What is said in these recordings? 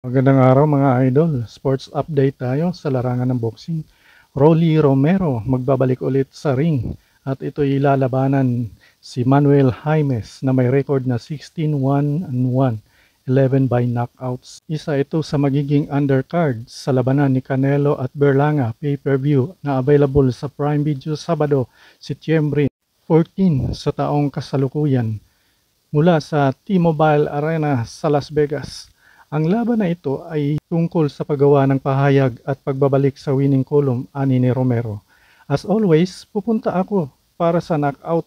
Magandang araw mga idol, sports update tayo sa larangan ng boxing. Rolly Romero magbabalik ulit sa ring at ito'y lalabanan si Manuel Jaimes na may record na 16-1-1, 11 by knockouts. Isa ito sa magiging undercard sa labanan ni Canelo at Berlanga pay-per-view na available sa Prime Video Sabado, Setyembre 14 sa taong kasalukuyan mula sa T-Mobile Arena sa Las Vegas. Ang laban na ito ay tungkol sa paggawa ng pahayag at pagbabalik sa winning column ani ni Romero. As always, pupunta ako para sa knockout.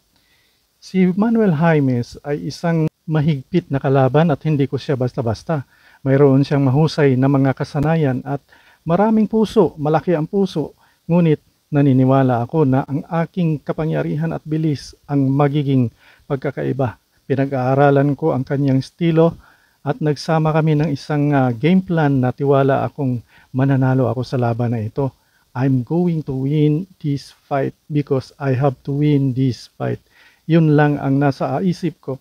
Si Manuel Jaimes ay isang mahigpit na kalaban at hindi ko siya basta-basta. Mayroon siyang mahusay na mga kasanayan at maraming puso, malaki ang puso. Ngunit naniniwala ako na ang aking kapangyarihan at bilis ang magiging pagkakaiba. Pinag-aaralan ko ang kanyang estilo at nagsama kami ng isang game plan na tiwala akong mananalo ako sa laban na ito. I'm going to win this fight because I have to win this fight. Yun lang ang nasa isip ko.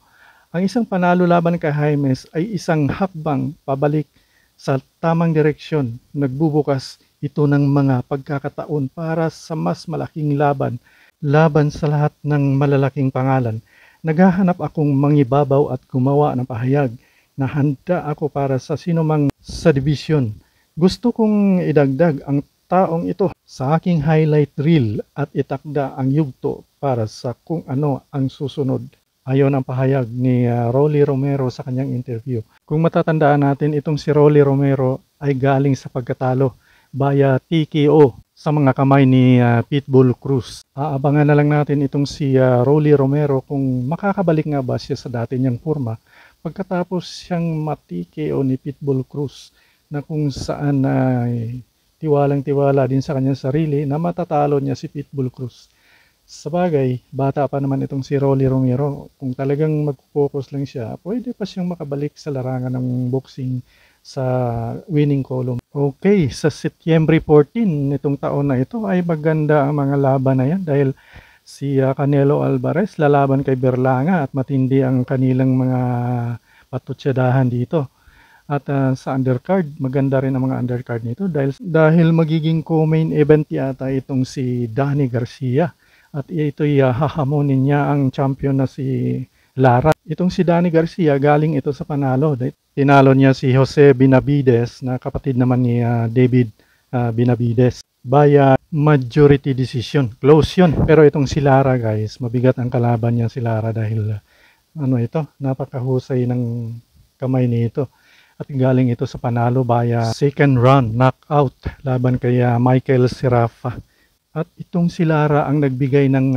Ang isang panalo laban kay Jaimes ay isang hakbang pabalik sa tamang direksyon. Nagbubukas ito ng mga pagkakataon para sa mas malaking laban. Laban sa lahat ng malalaking pangalan. Naghahanap akong mangibabaw at gumawa ng pahayag na handa ako para sa sinumang sa division. Gusto kong idagdag ang taong ito sa aking highlight reel at itakda ang yugto para sa kung ano ang susunod. Ayon ang pahayag ni Rolly Romero sa kanyang interview. Kung matatandaan natin, itong si Rolly Romero ay galing sa pagkatalo via TKO sa mga kamay ni Pitbull Cruz. Aabangan na lang natin itong si Rolly Romero kung makakabalik nga ba siya sa dati niyang forma pagkatapos siyang ma-TKO ni Pitbull Cruz na kung saan tiwalang-tiwala din sa kanyang sarili na matatalo niya si Pitbull Cruz. Sabagay, bata pa naman itong si Rolly Romero. Kung talagang mag-focus lang siya, pwede pa siyang makabalik sa larangan ng boxing sa winning column. Okay, sa Setyembre 14 nitong taon na ito ay maganda ang mga laban na yan dahil si Canelo Alvarez lalaban kay Berlanga at matindi ang kanilang mga patutsadahan dito. At sa undercard, maganda rin ang mga undercard nito dahil magiging co-main event yata itong si Danny Garcia at ito'y hahamunin niya ang champion na si Lara. Itong si Danny Garcia galing ito sa panalo. Tinalo niya si Jose Benavides na kapatid naman ni David Benavides via majority decision. Close yun. Pero itong si Lara guys, mabigat ang kalaban niya si Lara dahil napakahusay ng kamay nito. At galing ito sa panalo via second round knockout laban kay Michael Serafa. At itong si Lara ang nagbigay ng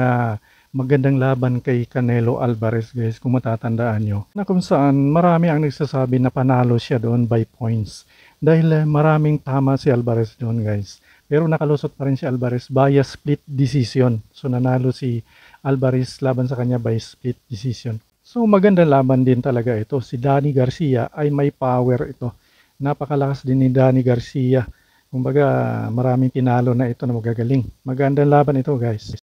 magandang laban kay Canelo Alvarez guys, kung matatandaan nyo. Na kung saan marami ang nagsasabi na panalo siya doon by points. Dahil maraming tama si Alvarez doon guys. Pero nakalusot pa rin si Alvarez via split decision. So nanalo si Alvarez laban sa kanya by split decision. So magandang laban din talaga ito. Si Danny Garcia ay may power ito. Napakalakas din ni Danny Garcia. Kumbaga maraming tinalo na ito na magagaling. Magandang laban ito guys.